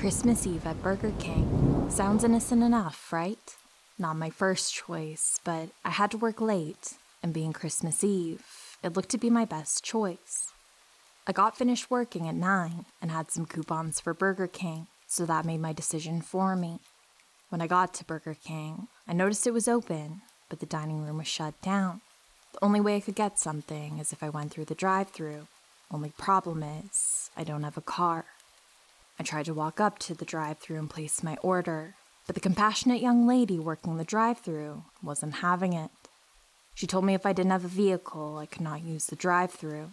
Christmas Eve at Burger King. Sounds innocent enough, right? Not my first choice, but I had to work late, and being Christmas Eve, it looked to be my best choice. I got finished working at 9 and had some coupons for Burger King, so that made my decision for me. When I got to Burger King, I noticed it was open, but the dining room was shut down. The only way I could get something is if I went through the drive-thru. Only problem is, I don't have a car. I tried to walk up to the drive-thru and place my order, but the compassionate young lady working the drive-thru wasn't having it. She told me if I didn't have a vehicle, I could not use the drive-thru.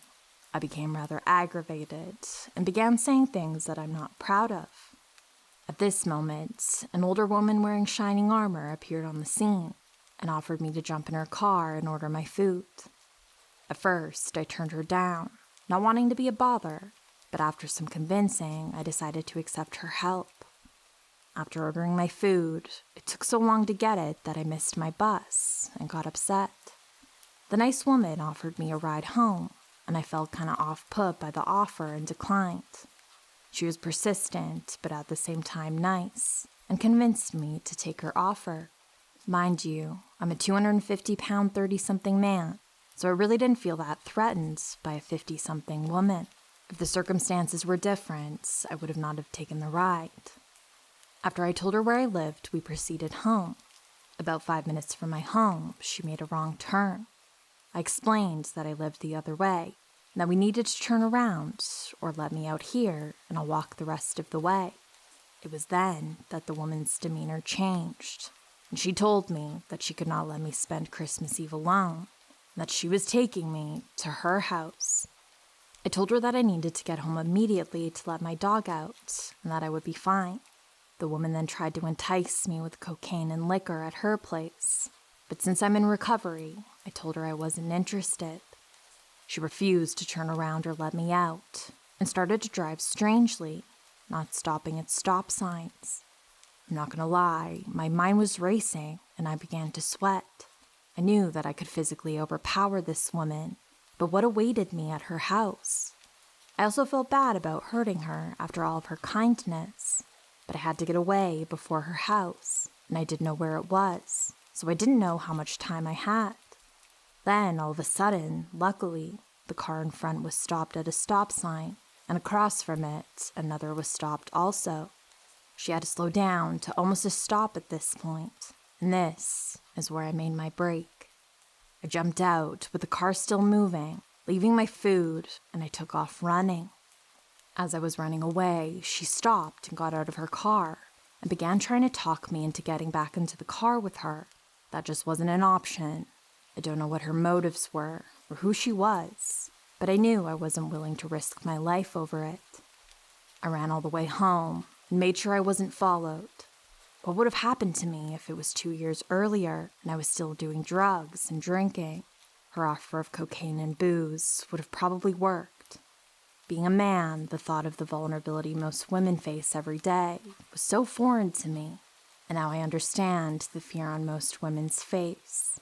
I became rather aggravated and began saying things that I'm not proud of. At this moment, an older woman wearing shining armor appeared on the scene and offered me to jump in her car and order my food. At first, I turned her down, not wanting to be a bother, but after some convincing, I decided to accept her help. After ordering my food, it took so long to get it that I missed my bus and got upset. The nice woman offered me a ride home, and I felt kind of off-put by the offer and declined. She was persistent, but at the same time nice, and convinced me to take her offer. Mind you, I'm a 250-pound 30-something man, so I really didn't feel that threatened by a 50-something woman. If the circumstances were different, I would have not have taken the ride. After I told her where I lived, we proceeded home. About 5 minutes from my home, she made a wrong turn. I explained that I lived the other way, and that we needed to turn around, or let me out here, and I'll walk the rest of the way. It was then that the woman's demeanor changed, and she told me that she could not let me spend Christmas Eve alone, and that she was taking me to her house. I told her that I needed to get home immediately to let my dog out, and that I would be fine. The woman then tried to entice me with cocaine and liquor at her place, but since I'm in recovery, I told her I wasn't interested. She refused to turn around or let me out, and started to drive strangely, not stopping at stop signs. I'm not gonna lie, my mind was racing, and I began to sweat. I knew that I could physically overpower this woman, but what awaited me at her house? I also felt bad about hurting her after all of her kindness, but I had to get away before her house, and I didn't know where it was, so I didn't know how much time I had. Then, all of a sudden, luckily, the car in front was stopped at a stop sign, and across from it, another was stopped also. She had to slow down to almost a stop at this point, and this is where I made my break. I jumped out with the car still moving, leaving my food, and I took off running. As I was running away, she stopped and got out of her car and began trying to talk me into getting back into the car with her. That just wasn't an option. I don't know what her motives were or who she was, but I knew I wasn't willing to risk my life over it. I ran all the way home and made sure I wasn't followed. What would have happened to me if it was 2 years earlier and I was still doing drugs and drinking? Her offer of cocaine and booze would have probably worked. Being a man, the thought of the vulnerability most women face every day was so foreign to me, and now I understand the fear on most women's face.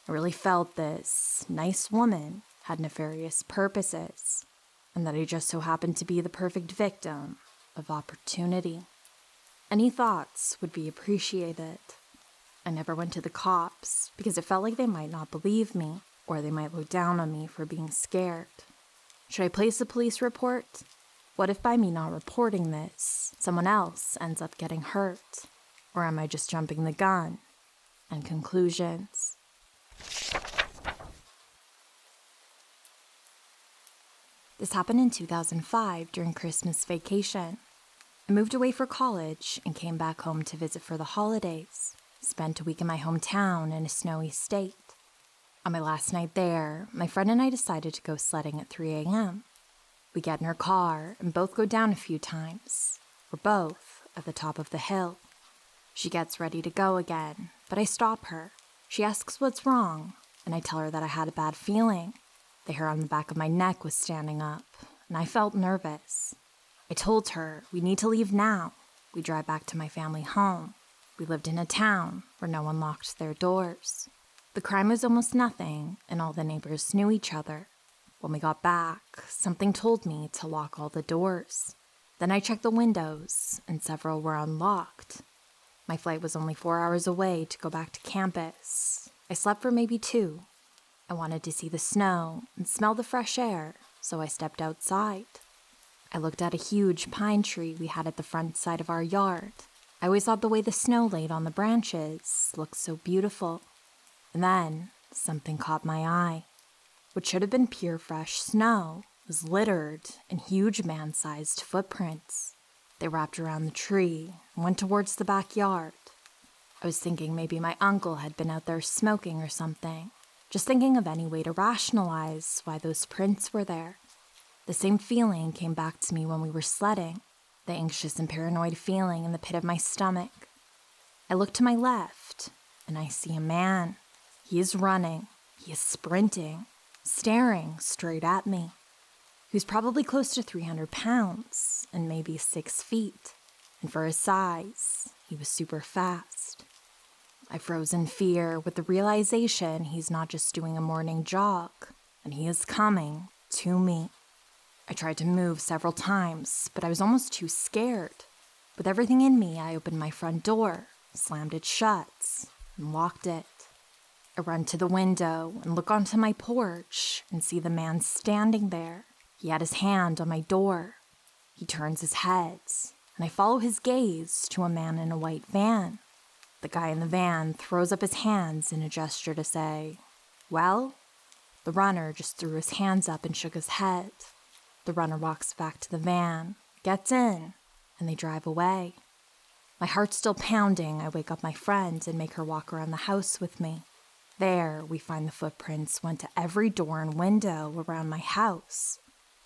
I really felt this nice woman had nefarious purposes, and that I just so happened to be the perfect victim of opportunity. Any thoughts would be appreciated. I never went to the cops because it felt like they might not believe me, or they might look down on me for being scared. Should I place a police report? What if by me not reporting this, someone else ends up getting hurt? Or am I just jumping the gun? And conclusions. This happened in 2005 during Christmas vacation. I moved away for college and came back home to visit for the holidays. Spent a week in my hometown in a snowy state. On my last night there, my friend and I decided to go sledding at 3 a.m. We get in her car and both go down a few times. We're both at the top of the hill. She gets ready to go again, but I stop her. She asks what's wrong, and I tell her that I had a bad feeling. The hair on the back of my neck was standing up, and I felt nervous. I told her, we need to leave now. We drive back to my family home. We lived in a town where no one locked their doors. The crime was almost nothing, and all the neighbors knew each other. When we got back, something told me to lock all the doors. Then I checked the windows, and several were unlocked. My flight was only 4 hours away to go back to campus. I slept for maybe 2. I wanted to see the snow and smell the fresh air, so I stepped outside. I looked at a huge pine tree we had at the front side of our yard. I always thought the way the snow laid on the branches looked so beautiful. And then something caught my eye. What should have been pure fresh snow was littered in huge man-sized footprints. They wrapped around the tree and went towards the backyard. I was thinking maybe my uncle had been out there smoking or something, just thinking of any way to rationalize why those prints were there. The same feeling came back to me when we were sledding, the anxious and paranoid feeling in the pit of my stomach. I look to my left, and I see a man. He is running, he is sprinting, staring straight at me. He was probably close to 300 pounds and maybe 6 feet, and for his size, he was super fast. I froze in fear with the realization he's not just doing a morning jog, and he is coming to me. I tried to move several times, but I was almost too scared. With everything in me, I opened my front door, slammed it shut, and locked it. I run to the window and look onto my porch and see the man standing there. He had his hand on my door. He turns his head, and I follow his gaze to a man in a white van. The guy in the van throws up his hands in a gesture to say, "Well?" The runner just threw his hands up and shook his head. The runner walks back to the van, gets in, and they drive away. My heart's still pounding. I wake up my friend and make her walk around the house with me. There, we find the footprints went to every door and window around my house.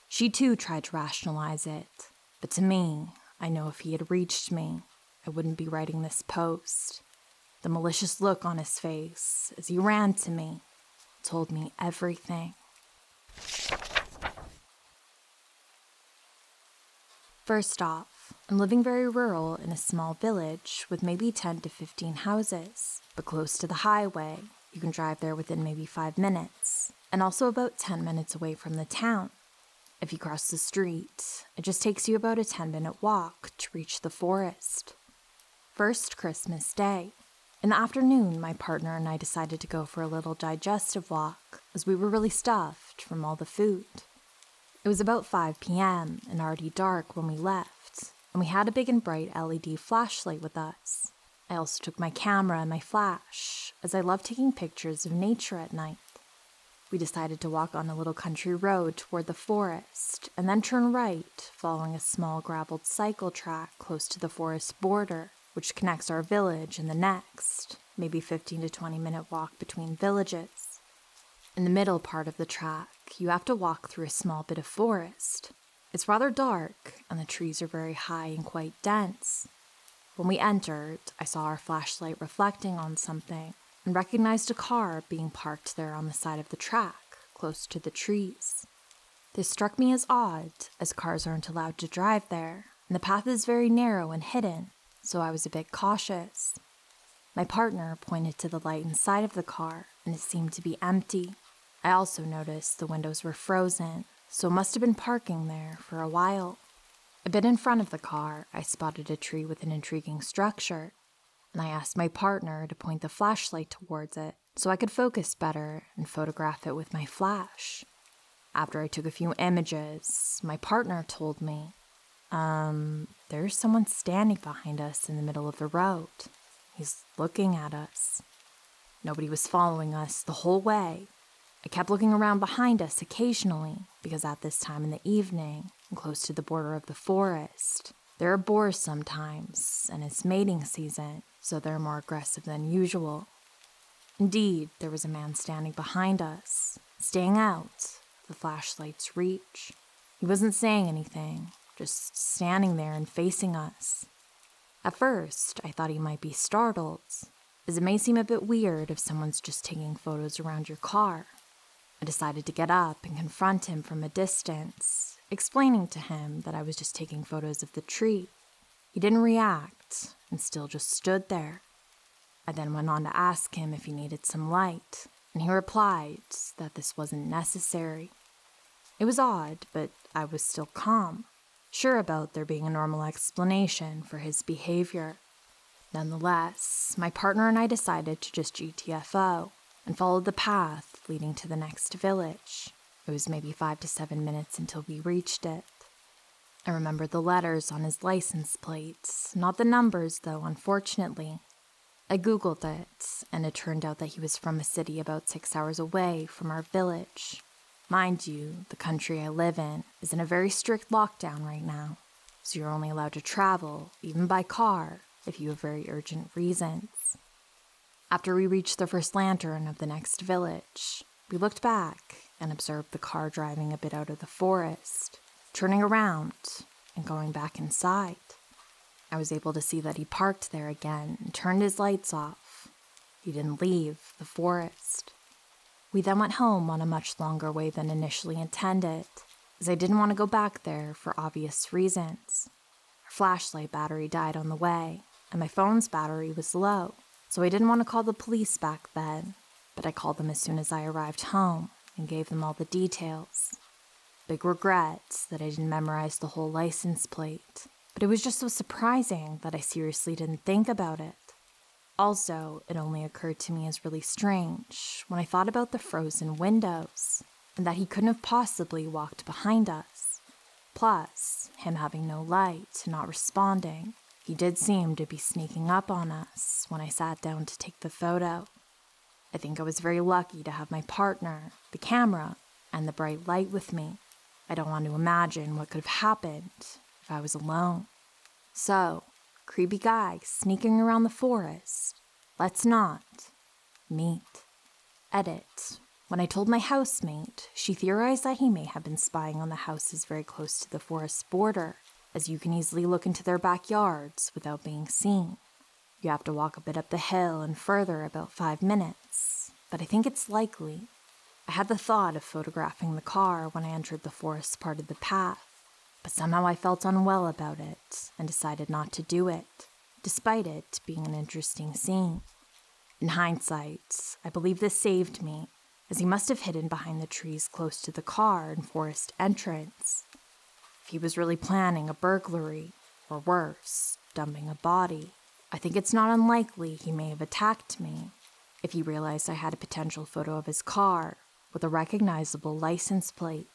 She too tried to rationalize it, but to me, I know if he had reached me, I wouldn't be writing this post. The malicious look on his face as he ran to me told me everything. First off, I'm living very rural in a small village with maybe 10 to 15 houses, but close to the highway. You can drive there within maybe 5 minutes, and also about 10 minutes away from the town. If you cross the street, it just takes you about a 10-minute walk to reach the forest. First Christmas Day. In the afternoon, my partner and I decided to go for a little digestive walk, as we were really stuffed from all the food. It was about 5 p.m. and already dark when we left, and we had a big and bright LED flashlight with us. I also took my camera and my flash, as I love taking pictures of nature at night. We decided to walk on a little country road toward the forest, and then turn right, following a small graveled cycle track close to the forest border, which connects our village and the next, maybe 15 to 20-minute walk between villages. In the middle part of the track, you have to walk through a small bit of forest. It's rather dark, and the trees are very high and quite dense. When we entered, I saw our flashlight reflecting on something and recognized a car being parked there on the side of the track, close to the trees. This struck me as odd, as cars aren't allowed to drive there, and the path is very narrow and hidden, so I was a bit cautious. My partner pointed to the light inside of the car, and it seemed to be empty. I also noticed the windows were frozen, so it must have been parking there for a while. A bit in front of the car, I spotted a tree with an intriguing structure, and I asked my partner to point the flashlight towards it so I could focus better and photograph it with my flash. After I took a few images, my partner told me, there's someone standing behind us in the middle of the road. He's looking at us. Nobody was following us the whole way. I kept looking around behind us occasionally, because at this time in the evening, and close to the border of the forest, there are boars sometimes, and it's mating season, so they're more aggressive than usual. Indeed, there was a man standing behind us, staying out of the flashlight's reach. He wasn't saying anything, just standing there and facing us. At first, I thought he might be startled, as it may seem a bit weird if someone's just taking photos around your car. I decided to get up and confront him from a distance, explaining to him that I was just taking photos of the tree. He didn't react and still just stood there. I then went on to ask him if he needed some light, and he replied that this wasn't necessary. It was odd, but I was still calm. sure about there being a normal explanation for his behavior. Nonetheless, my partner and I decided to just GTFO and followed the path leading to the next village. It was maybe 5 to 7 minutes until we reached it. I remember the letters on his license plates, not the numbers though, unfortunately. I googled it, and it turned out that he was from a city about 6 hours away from our village. Mind you, the country I live in is in a very strict lockdown right now, so you're only allowed to travel, even by car, if you have very urgent reasons. After we reached the first lantern of the next village, we looked back and observed the car driving a bit out of the forest, turning around and going back inside. I was able to see that he parked there again and turned his lights off. He didn't leave the forest. We then went home on a much longer way than initially intended, as I didn't want to go back there for obvious reasons. Our flashlight battery died on the way, and my phone's battery was low, so I didn't want to call the police back then, but I called them as soon as I arrived home and gave them all the details. Big regret that I didn't memorize the whole license plate, but it was just so surprising that I seriously didn't think about it. Also, it only occurred to me as really strange when I thought about the frozen windows and that he couldn't have possibly walked behind us. Plus, him having no light and not responding, he did seem to be sneaking up on us when I sat down to take the photo. I think I was very lucky to have my partner, the camera, and the bright light with me. I don't want to imagine what could have happened if I was alone. So, creepy guy sneaking around the forest, let's not meet. Edit. When I told my housemate, she theorized that he may have been spying on the houses very close to the forest border, as you can easily look into their backyards without being seen. You have to walk a bit up the hill and further about 5 minutes, but I think it's likely. I had the thought of photographing the car when I entered the forest part of the path, but somehow I felt unwell about it and decided not to do it, despite it being an interesting scene. In hindsight, I believe this saved me, as he must have hidden behind the trees close to the car and forest entrance. If he was really planning a burglary, or worse, dumping a body, I think it's not unlikely he may have attacked me if he realized I had a potential photo of his car with a recognizable license plate.